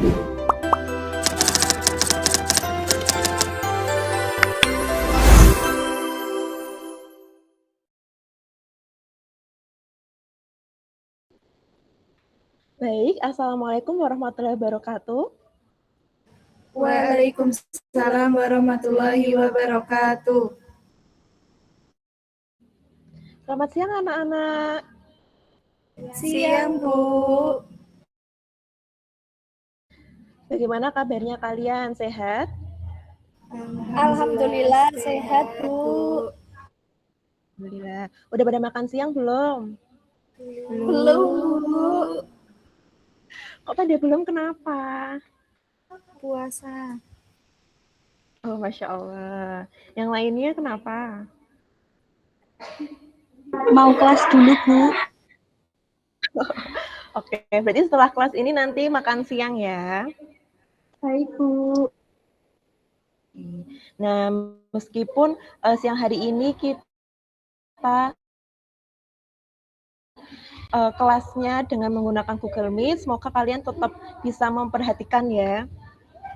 Baik, Assalamualaikum warahmatullahi wabarakatuh. Waalaikumsalam warahmatullahi wabarakatuh. Selamat siang anak-anak. Siang, Bu. Bagaimana kabarnya kalian? Sehat? Alhamdulillah sehat, Bu. Alhamdulillah. Udah pada makan siang belum? Belum, Bu. Kok pada belum, kenapa? Puasa. Oh, Masya Allah. Yang lainnya kenapa? Mau kelas dulu, Bu. Oke, berarti setelah kelas ini nanti makan siang ya. Baik, Bu. Nah, meskipun siang hari ini kita kelasnya dengan menggunakan Google Meet, semoga kalian tetap bisa memperhatikan ya.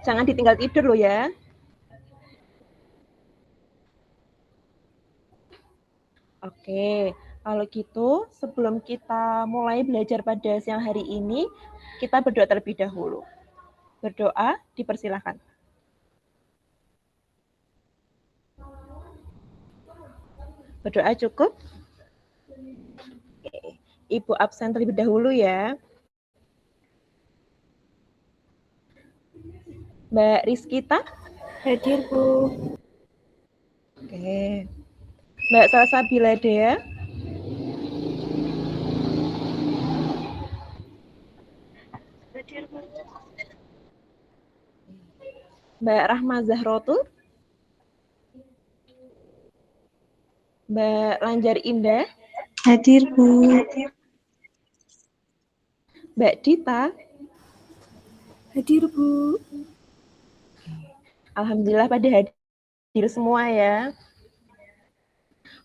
Jangan ditinggal tidur loh ya. Oke, kalau gitu sebelum kita mulai belajar pada siang hari ini, kita berdoa terlebih dahulu. Berdoa, dipersilakan. Berdoa cukup? Oke. Ibu absen terlebih dahulu ya. Mbak Rizkita? Hadir, Bu. Oke. Mbak Salsabila Dea? Hadir, Bu. Mbak Rahma Zahrotul? Mbak Lanjar Indah? Hadir, Bu. Mbak Dita? Hadir, Bu. Alhamdulillah pada hadir semua ya.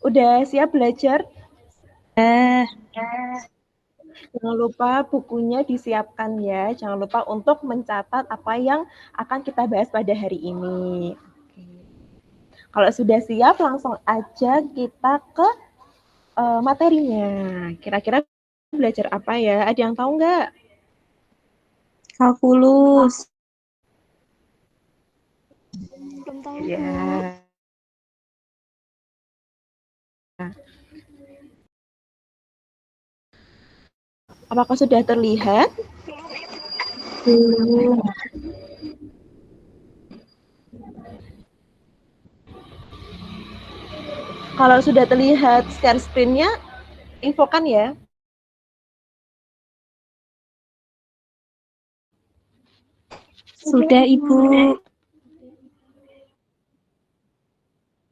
Udah siap belajar? Jangan lupa bukunya disiapkan ya. Jangan lupa untuk mencatat apa yang akan kita bahas pada hari ini. Oke. Kalau sudah siap, langsung aja kita ke materinya. Kira-kira belajar apa ya? Ada yang tahu nggak? Kalkulus. Belum tahu, Bu. Ya. Apakah sudah terlihat? Belum. Kalau sudah terlihat share screen-nya, infokan ya. Sudah, Ibu.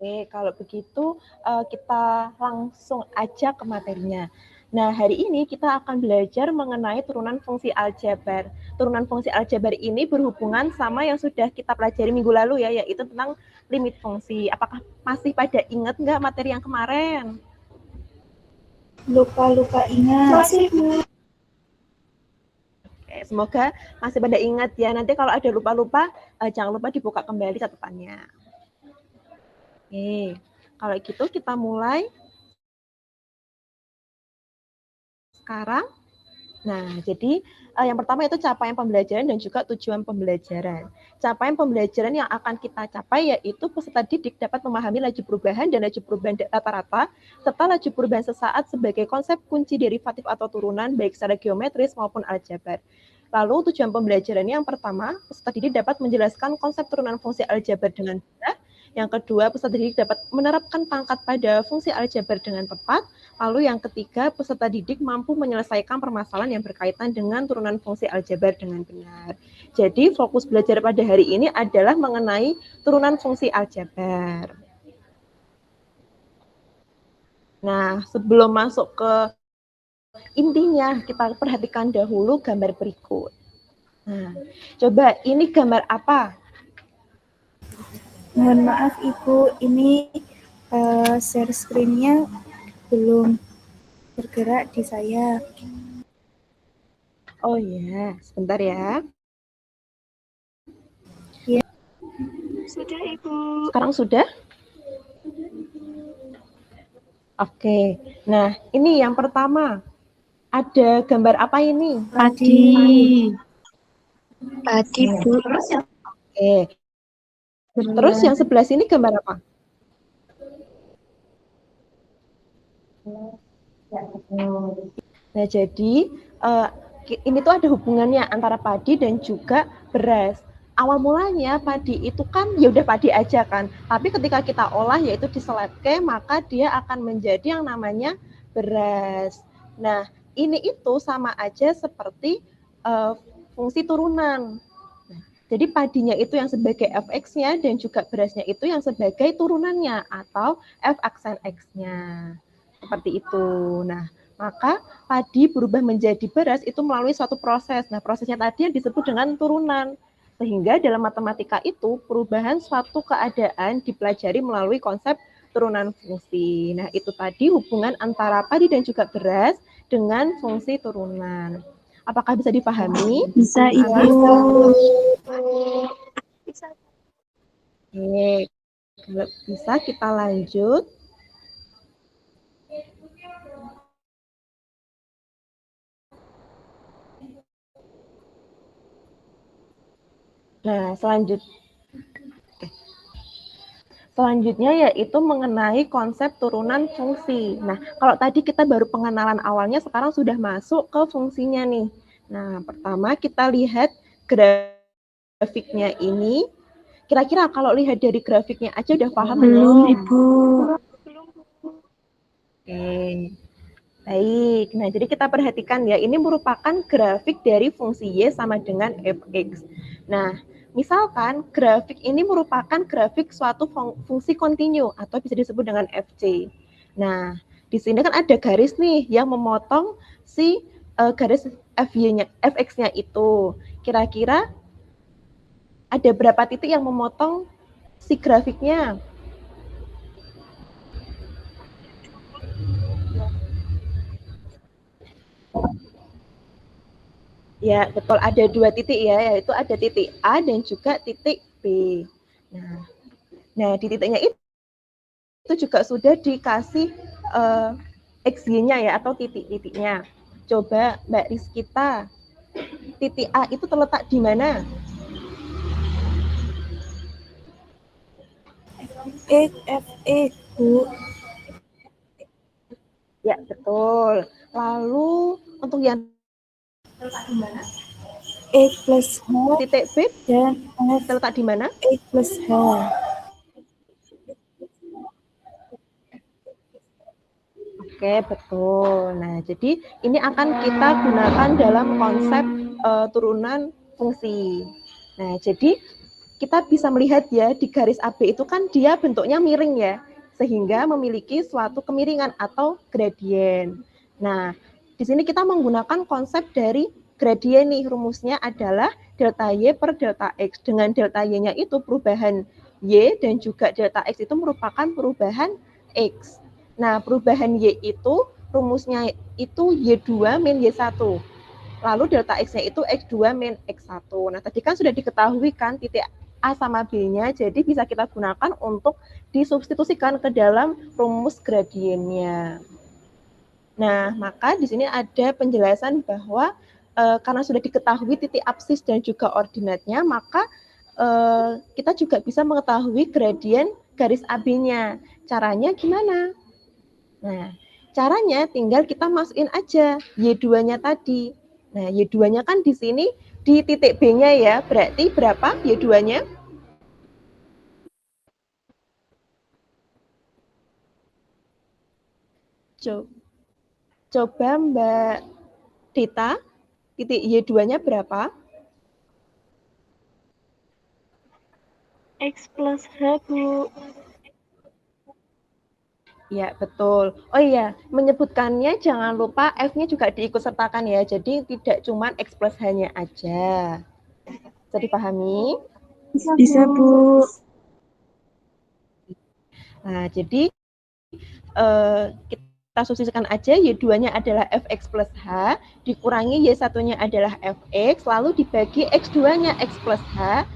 Oke, kalau begitu kita langsung aja ke materinya. Nah, hari ini kita akan belajar mengenai turunan fungsi aljabar. Turunan fungsi aljabar ini berhubungan sama yang sudah kita pelajari minggu lalu ya, yaitu tentang limit fungsi. Apakah masih pada ingat nggak materi yang kemarin? Lupa ingat. Masih, Bu. Oke, semoga masih pada ingat ya. Nanti kalau ada lupa-lupa, jangan lupa dibuka kembali catatannya. Oke, kalau gitu kita mulai sekarang. Nah, jadi yang pertama itu capaian pembelajaran dan juga tujuan pembelajaran. Capaian pembelajaran yang akan kita capai yaitu peserta didik dapat memahami laju perubahan dan laju perubahan rata-rata, serta laju perubahan sesaat sebagai konsep kunci derivatif atau turunan baik secara geometris maupun aljabar. Lalu tujuan pembelajarannya yang pertama, peserta didik dapat menjelaskan konsep turunan fungsi aljabar dengan mudah. Yang kedua, peserta didik dapat menerapkan pangkat pada fungsi aljabar dengan tepat. Lalu yang ketiga, peserta didik mampu menyelesaikan permasalahan yang berkaitan dengan turunan fungsi aljabar dengan benar. Jadi fokus belajar pada hari ini adalah mengenai turunan fungsi aljabar. Nah, sebelum masuk ke intinya, kita perhatikan dahulu gambar berikut. Nah, coba ini gambar apa? Mohon maaf, Ibu, ini share screen-nya belum bergerak di saya. Oh ya, sebentar ya. Sudah, Ibu. Sekarang sudah? Oke. Nah, ini yang pertama. Ada gambar apa ini? Padi. Padi, Bu. Oke. Terus yang sebelah sini gambar apa? Nah, jadi ini tuh ada hubungannya antara padi dan juga beras. Awal mulanya padi itu kan ya udah padi aja kan, tapi ketika kita olah yaitu diselepke, maka dia akan menjadi yang namanya beras. Nah, ini itu sama aja seperti fungsi turunan. Jadi padinya itu yang sebagai fx-nya dan juga berasnya itu yang sebagai turunannya atau f aksen x-nya. Seperti itu. Nah, maka padi berubah menjadi beras itu melalui suatu proses. Nah, prosesnya tadi yang disebut dengan turunan. Sehingga dalam matematika itu perubahan suatu keadaan dipelajari melalui konsep turunan fungsi. Nah, itu tadi hubungan antara padi dan juga beras dengan fungsi turunan. Apakah bisa dipahami? Bisa, Ibu. Bisa. Oke, kalau bisa kita lanjut. Nah, selanjutnya yaitu mengenai konsep turunan fungsi. Nah, kalau tadi kita baru pengenalan awalnya, sekarang sudah masuk ke fungsinya nih. Nah, pertama kita lihat grafiknya ini. Kira-kira kalau lihat dari grafiknya aja udah paham belum, Ibu? Oke. Baik, nah jadi kita perhatikan ya, ini merupakan grafik dari fungsi Y sama dengan fx. Nah, misalkan grafik ini merupakan grafik suatu fungsi kontinu atau bisa disebut dengan fc. Nah, di sini kan ada garis nih yang memotong si garis fx-nya itu. Kira-kira ada berapa titik yang memotong si grafiknya? Ya, betul. Ada dua titik ya, yaitu ada titik A dan juga titik B. Nah di titiknya itu juga sudah dikasih XY-nya ya, atau titik-titiknya. Coba Mbak Rizkita, titik A itu terletak di mana? Bu. Ya, betul. Lalu untuk yang X plus H titik B dan F terletak di mana? X plus H. Oke, betul. Nah, jadi ini akan kita gunakan dalam konsep turunan fungsi. Nah, jadi kita bisa melihat ya di garis AB itu kan dia bentuknya miring ya, sehingga memiliki suatu kemiringan atau gradien. Nah, di sini kita menggunakan konsep dari gradien nih, rumusnya adalah delta Y per delta X. Dengan delta Y-nya itu perubahan Y dan juga delta X itu merupakan perubahan X. Nah, perubahan Y itu rumusnya itu Y2 min Y1. Lalu delta X-nya itu X2 min X1. Nah, tadi kan sudah diketahui kan titik A sama B-nya, jadi bisa kita gunakan untuk disubstitusikan ke dalam rumus gradiennya. Nah, maka di sini ada penjelasan bahwa karena sudah diketahui titik absis dan juga ordinatnya, maka kita juga bisa mengetahui gradien garis AB-nya. Caranya gimana? Nah, caranya tinggal kita masukin aja Y2-nya tadi. Nah, Y2-nya kan di sini di titik B-nya ya, berarti berapa Y2-nya? Coba Mbak Dita, titik Y2-nya berapa? X plus H, Bu. Ya, betul. Oh iya, menyebutkannya jangan lupa F-nya juga diikut sertakan ya. Jadi tidak cuma X plus H-nya aja. Bisa dipahami? Bisa, Bu. Nah, jadi kita substitusikan aja Y2-nya adalah Fx plus H, dikurangi Y1-nya adalah Fx, lalu dibagi X2-nya X plus H,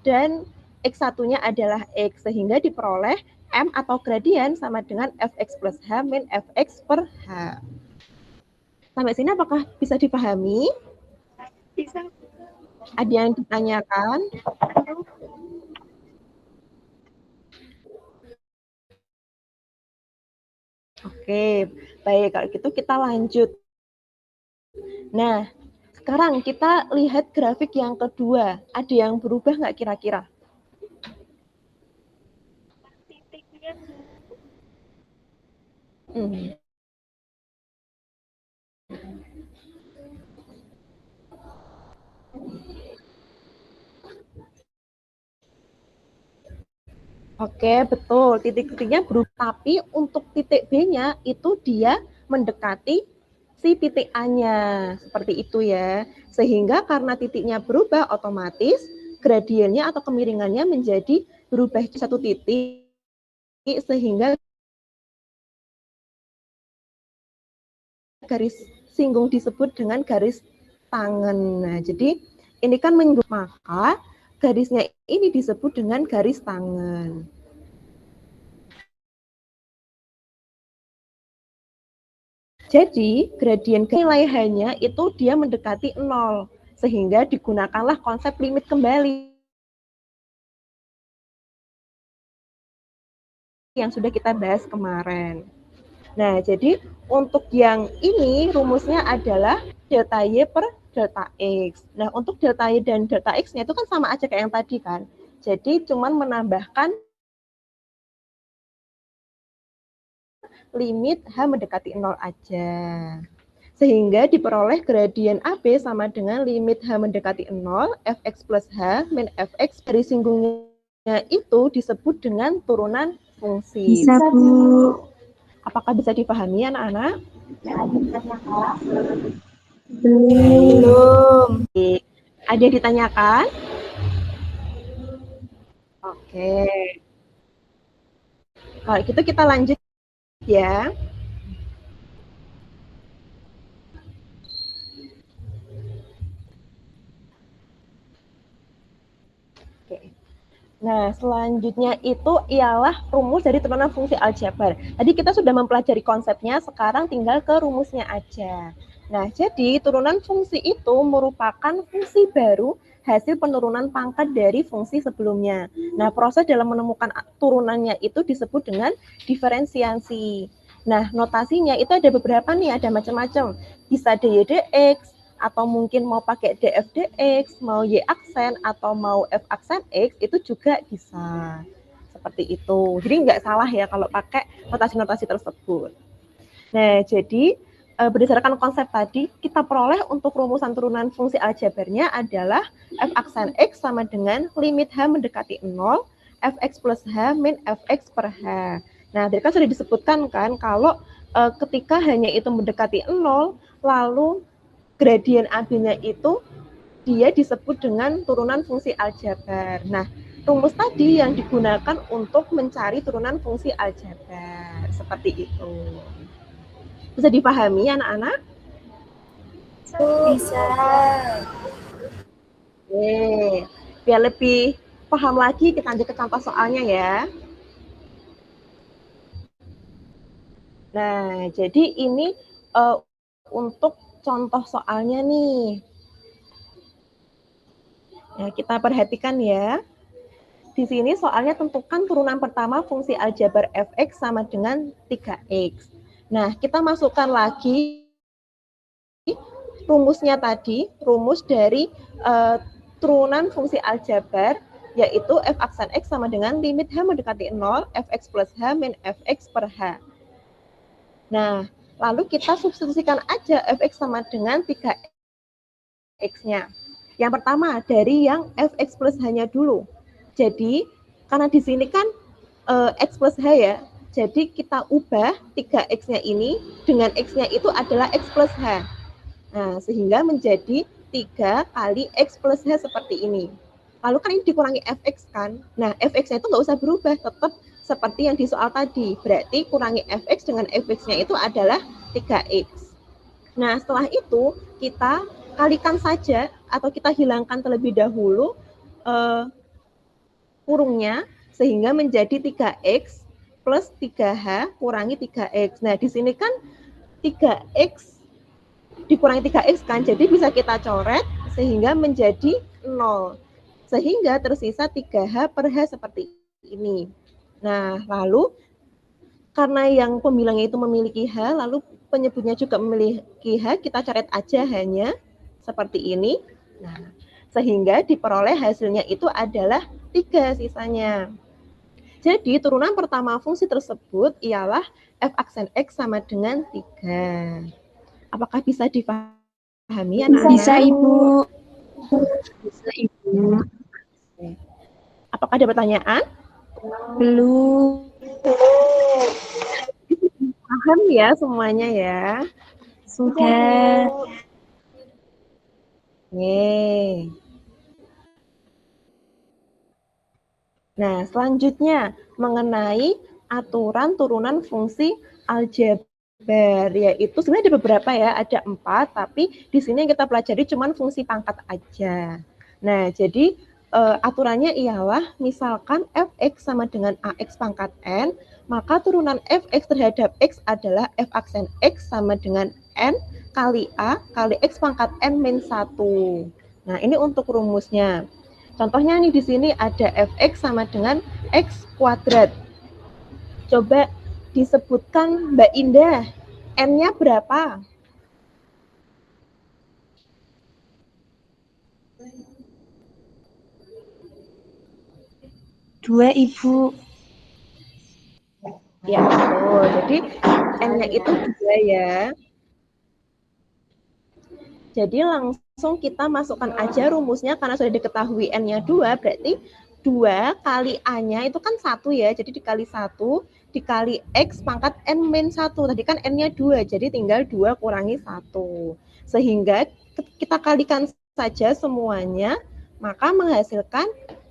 dan X1-nya adalah X, sehingga diperoleh M atau gradien sama dengan Fx plus H min Fx per H. Sampai sini apakah bisa dipahami? Bisa. Ada yang ditanyakan? Oke, baik. Kalau gitu kita lanjut. Nah, sekarang kita lihat grafik yang kedua. Ada yang berubah nggak kira-kira? Titiknya, Bu. Oke, betul. Titik-titiknya berubah. Tapi untuk titik B-nya itu dia mendekati si titik A-nya. Seperti itu ya. Sehingga karena titiknya berubah, otomatis gradiennya atau kemiringannya menjadi berubah satu titik. Sehingga garis singgung disebut dengan garis tangan. Nah, jadi ini kan maka garisnya ini disebut dengan garis tangan. Jadi, gradien nilai hanya itu dia mendekati 0, sehingga digunakanlah konsep limit kembali yang sudah kita bahas kemarin. Nah, jadi untuk yang ini rumusnya adalah delta Y per delta X. Nah, untuk delta Y dan delta X-nya itu kan sama aja kayak yang tadi kan. Jadi, cuman menambahkan limit H mendekati 0 aja. Sehingga diperoleh gradien AB sama dengan limit H mendekati 0, Fx plus H min Fx dari singgungnya itu disebut dengan turunan fungsi. Bisa, Bu. Apakah bisa dipahami anak-anak? Belum. Ada yang ditanyakan? Oke. Kalau gitu kita lanjut ya. Oke. Nah, selanjutnya itu ialah rumus dari turunan fungsi aljabar. Tadi kita sudah mempelajari konsepnya, sekarang tinggal ke rumusnya aja. Nah, jadi turunan fungsi itu merupakan fungsi baru hasil penurunan pangkat dari fungsi sebelumnya. Nah, proses dalam menemukan turunannya itu disebut dengan diferensiasi. Nah, notasinya itu ada beberapa nih, ada macam-macam. Bisa dy dx, atau mungkin mau pakai df dx, mau y aksen, atau mau f aksen x, itu juga bisa. Seperti itu. Jadi nggak salah ya kalau pakai notasi-notasi tersebut. Nah, jadi berdasarkan konsep tadi, kita peroleh untuk rumusan turunan fungsi aljabarnya adalah f aksen x sama dengan limit h mendekati 0, fx plus h min fx per h. Nah, tadi kan sudah disebutkan kan kalau ketika hanya itu mendekati 0, lalu gradien AB-nya itu dia disebut dengan turunan fungsi aljabar. Nah, rumus tadi yang digunakan untuk mencari turunan fungsi aljabar. Seperti itu. Bisa dipahami anak-anak? Bisa. Oke. Biar lebih paham lagi, kita lanjut ke contoh soalnya ya. Nah, jadi ini untuk contoh soalnya nih. Ya, kita perhatikan ya. Di sini soalnya tentukan turunan pertama fungsi aljabar fx sama dengan 3x. Nah, kita masukkan lagi rumusnya tadi, rumus dari turunan fungsi aljabar, yaitu f aksen x sama dengan limit h mendekati 0, fx plus h min fx per h. Nah, lalu kita substitusikan aja fx sama dengan 3x-nya. Yang pertama, dari yang fx plus h-nya dulu. Jadi, karena di sini kan x plus h ya, jadi kita ubah 3x-nya ini dengan x-nya itu adalah x plus h. Nah, sehingga menjadi 3 kali x plus h seperti ini. Lalu kan ini dikurangi fx kan. Nah, fx-nya itu nggak usah berubah, tetap seperti yang di soal tadi. Berarti kurangi fx dengan fx-nya itu adalah 3x. Nah, setelah itu kita kalikan saja atau kita hilangkan terlebih dahulu kurungnya sehingga menjadi 3X plus 3H kurangi 3X. Nah, di sini kan 3X dikurangi 3X kan, jadi bisa kita coret sehingga menjadi 0. Sehingga tersisa 3H per H seperti ini. Nah, lalu karena yang pembilangnya itu memiliki H, lalu penyebutnya juga memiliki H, kita coret aja hanya seperti ini. Nah, sehingga diperoleh hasilnya itu adalah 3 sisanya. Jadi turunan pertama fungsi tersebut ialah f aksen X sama dengan 3. Apakah bisa dipahami anak-anak? Bisa, Ibu. Bisa, Ibu. Apakah ada pertanyaan? Belum. Paham ya semuanya ya? Sudah. Yeay. Nah, selanjutnya mengenai aturan turunan fungsi aljabar, yaitu sebenarnya ada beberapa ya, ada 4, tapi di sini yang kita pelajari cuma fungsi pangkat aja. Nah, jadi aturannya ialah misalkan fx sama dengan ax pangkat n, maka turunan fx terhadap x adalah f aksen x sama dengan n kali a kali x pangkat n min 1. Nah, ini untuk rumusnya. Contohnya nih di sini ada fx sama dengan x kuadrat. Coba disebutkan Mbak Indah, n-nya berapa? Dua, Ibu. Ya, betul. Jadi n-nya itu 2 ya. Jadi langsung kita masukkan aja rumusnya karena sudah diketahui n-nya 2, berarti 2 kali a-nya itu kan 1 ya. Jadi dikali 1 dikali x pangkat n min 1. Tadi kan n-nya 2, jadi tinggal 2 kurangi 1. Sehingga kita kalikan saja semuanya, maka menghasilkan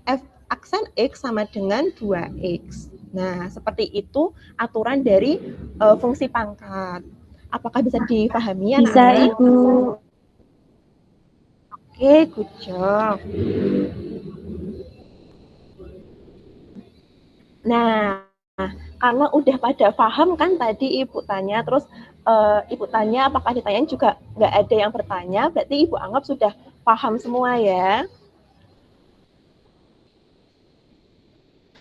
f aksen x sama dengan 2x. Nah, seperti itu aturan dari fungsi pangkat. Apakah bisa dipahami anak-anak? Bisa, Ibu. Oke, good job. Nah, karena udah pada paham kan tadi Ibu tanya, terus Ibu tanya apakah ditanyain juga nggak ada yang bertanya, berarti Ibu anggap sudah paham semua ya.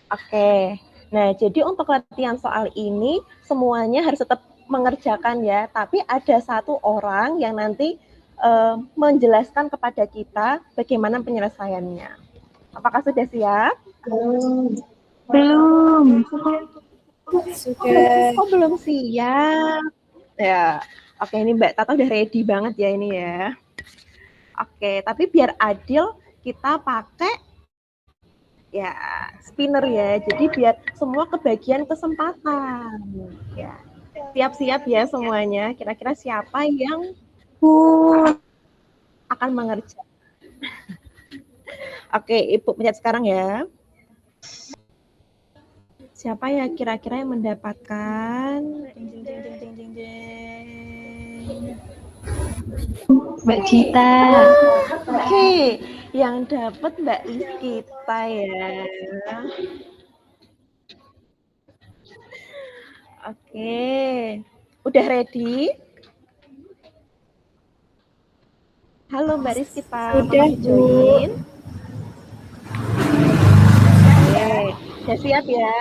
Oke, nah jadi untuk latihan soal ini semuanya harus tetap mengerjakan ya, tapi ada satu orang yang nanti menjelaskan kepada kita bagaimana penyelesaiannya. Apakah sudah siap? Belum. Sudah. Oh, belum siap. Ya, oke ini Mbak Tata udah ready banget ya ini ya. Oke, tapi biar adil kita pakai ya spinner ya. Jadi biar semua kebagian kesempatan. Ya. Siap-siap ya semuanya. Kira-kira siapa yang akan mengerjakan? Oke, Ibu pencet sekarang ya. Siapa ya kira-kira yang mendapatkan? Mbak Gita. Oke, yang dapat Mbak Rizkita ya. Oke, udah ready? Halo Mbak Rizkita, Sudah, mau join? Oke, udah siap ya?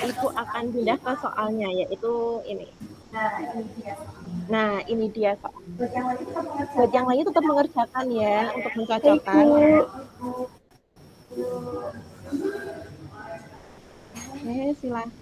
Ibu akan pindah ke soalnya, yaitu ini. Nah, ini dia soal. Buat yang lain tetap mengerjakan ya, untuk mencocokkan. Oke, silakan.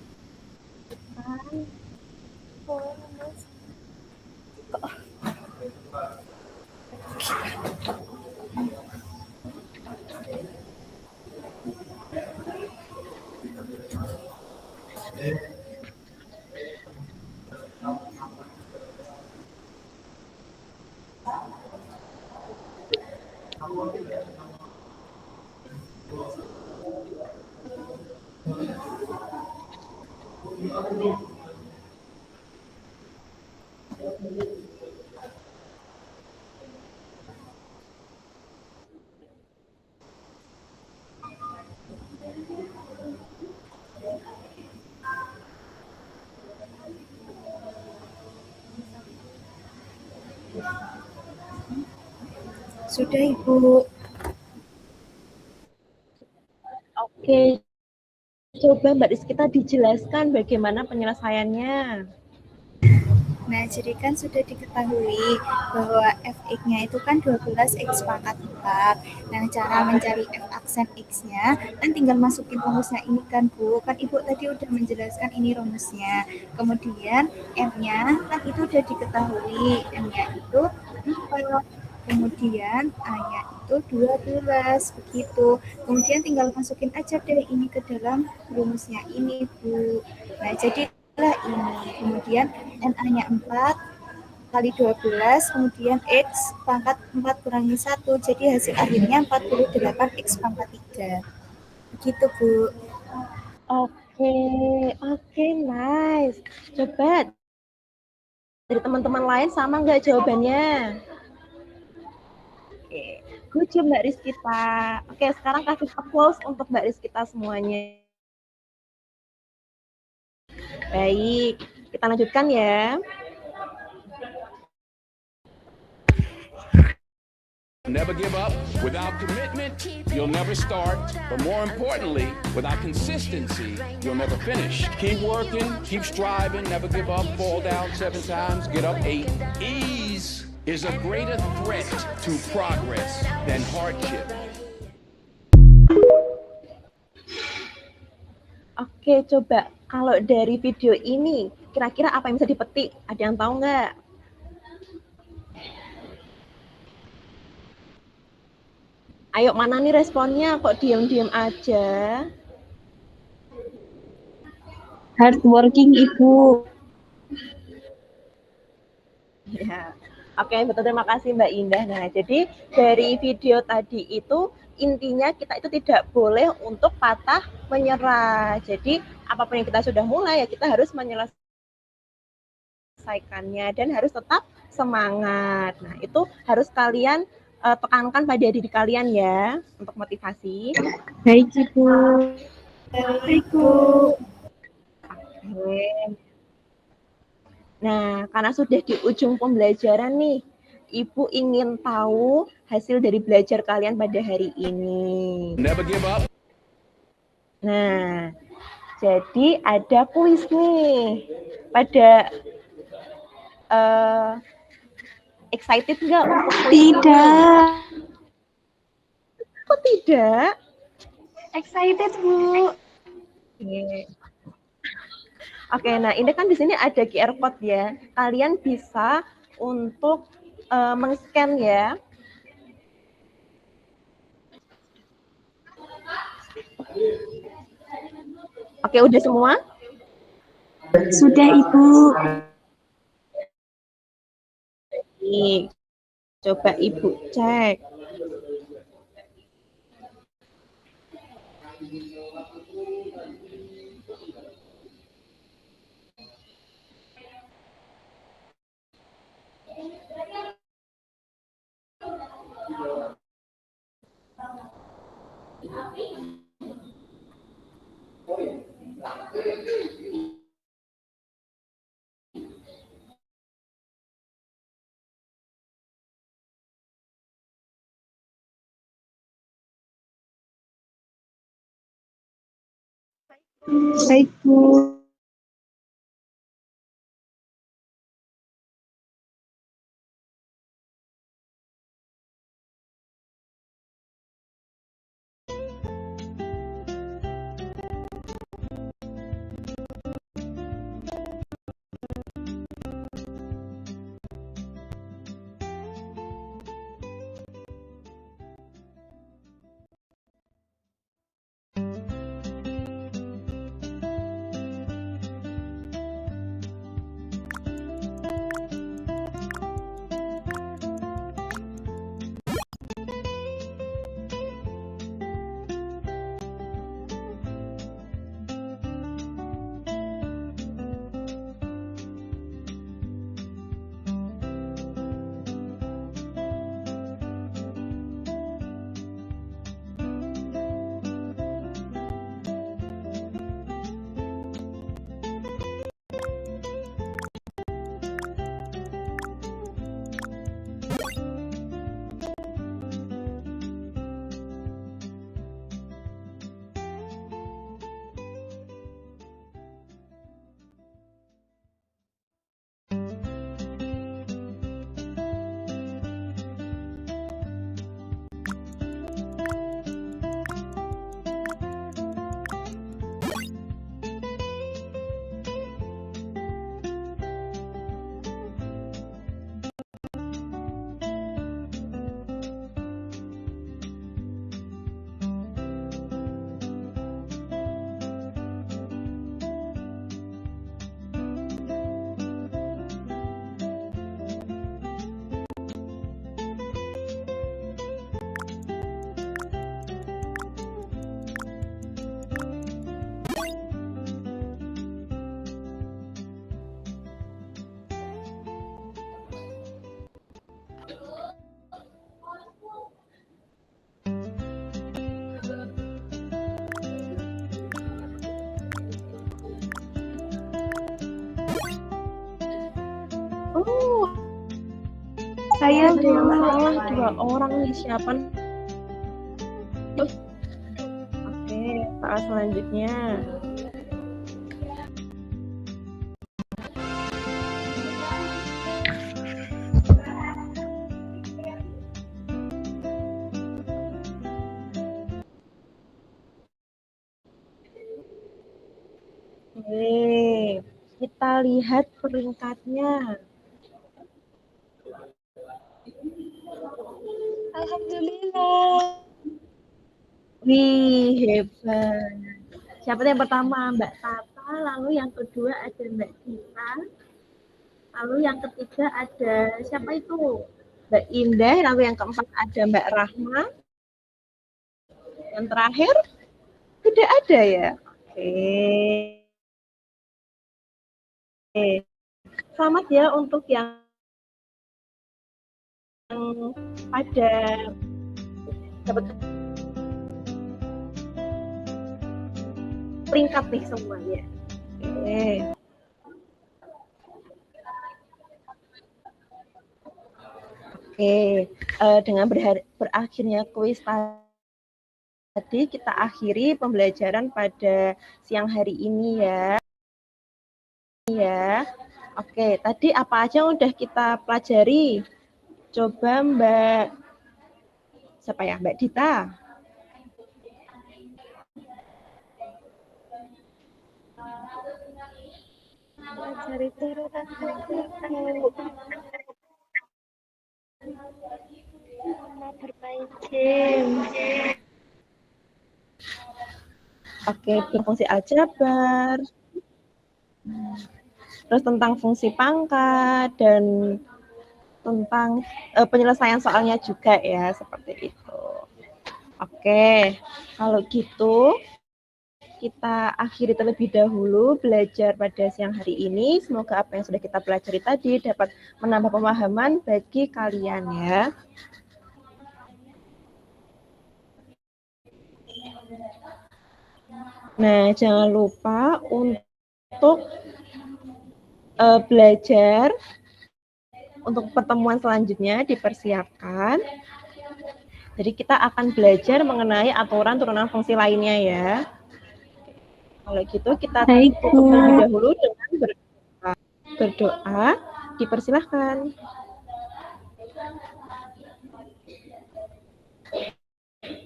Sudah, Ibu. Oke, coba Mbak Rizkita dijelaskan bagaimana penyelesaiannya. Nah, jadi kan sudah diketahui bahwa fx-nya itu kan 12x pangkat 4. Nah, cara mencari f aksen x-nya kan tinggal masukin rumusnya ini kan, Bu. Kan Ibu tadi udah menjelaskan ini rumusnya. Kemudian m-nya kan itu udah diketahui. M-nya itu 4. Kemudian A-nya itu 12, begitu. Kemudian tinggal masukin aja deh ini ke dalam rumusnya ini, Bu. Nah, jadi ini. Kemudian NA-nya 4 kali 12, kemudian X pangkat 4 kurangi 1. Jadi hasil akhirnya 48X pangkat 3. Begitu, Bu. Oke, oke, nice. Coba dari teman-teman lain sama nggak jawabannya? Oke, good job Mbak Rizkita. Oke, sekarang kasih applause untuk Mbak Rizkita semuanya. Baik, kita lanjutkan ya. Never give up. Without commitment, you'll never start. But more importantly, without consistency, you'll never finish. Keep working, keep striving, never give up, fall down 7 times, get up 8. Ease is a greater threat to progress than hardship. Oke, coba kalau dari video ini, kira-kira apa yang bisa dipetik? Ada yang tahu nggak? Ayo, mana nih responnya? Kok diam-diam aja? Hardworking, Ibu. Ya. Oke, betul, terima kasih Mbak Indah. Nah, jadi dari video tadi itu intinya kita itu tidak boleh untuk patah menyerah. Jadi apapun yang kita sudah mulai ya kita harus menyelesaikannya dan harus tetap semangat. Nah, itu harus kalian tekankan pada diri kalian ya untuk motivasi. Baik, Ibu. Baik, Bu. Oke. Nah, karena sudah di ujung pembelajaran nih, Ibu ingin tahu hasil dari belajar kalian pada hari ini. Never give up. Nah, jadi ada kuis nih. Pada excited nggak untuk kuis? Tidak. Kok tidak? Excited, Bu. Oke, nah ini kan di sini ada QR code ya. Kalian bisa untuk men-scan ya. Oke, udah semua? Sudah, Ibu. Nih, coba Ibu cek. Baik, Bu. Saya, Ada yang Bu. salah 2 orang nih, siapa? Oke, soal selanjutnya. Oke, kita lihat peringkatnya. Alhamdulillah. Wih, hebat. Siapa yang pertama? Mbak Tata, lalu yang kedua ada Mbak Dita, lalu yang ketiga ada siapa itu? Mbak Indah, lalu yang keempat ada Mbak Rahma, yang terakhir tidak ada ya? Oke. Selamat ya untuk yang pada dapat peringkat nih semuanya. Oke. Oke, dengan berakhirnya kuis tadi, kita akhiri pembelajaran pada siang hari ini ya. Oke, tadi apa aja yang udah kita pelajari? Coba Mbak, siapa ya? Mbak Dita. Pelajari turunan buku. Sama bermain game. Oke, berfungsi aljabar. Terus tentang fungsi pangkat dan tentang penyelesaian soalnya juga ya, seperti itu. Oke, kalau gitu kita akhiri terlebih dahulu belajar pada siang hari ini. Semoga apa yang sudah kita pelajari tadi dapat menambah pemahaman bagi kalian ya. Nah, jangan lupa untuk belajar untuk pertemuan selanjutnya dipersiapkan. Jadi kita akan belajar mengenai aturan turunan fungsi lainnya ya. Kalau gitu kita tutup terlebih dahulu dengan berdoa. Dipersilahkan.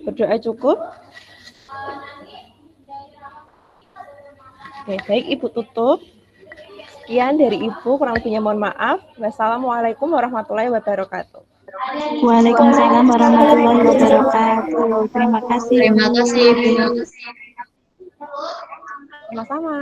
Berdoa cukup? Oke, baik Ibu tutup. Sekian dari Ibu, kurang lebihnya mohon maaf. Wassalamualaikum warahmatullahi wabarakatuh. Waalaikumsalam warahmatullahi wabarakatuh. Terima kasih. Terima kasih, Ibu. Sama-sama.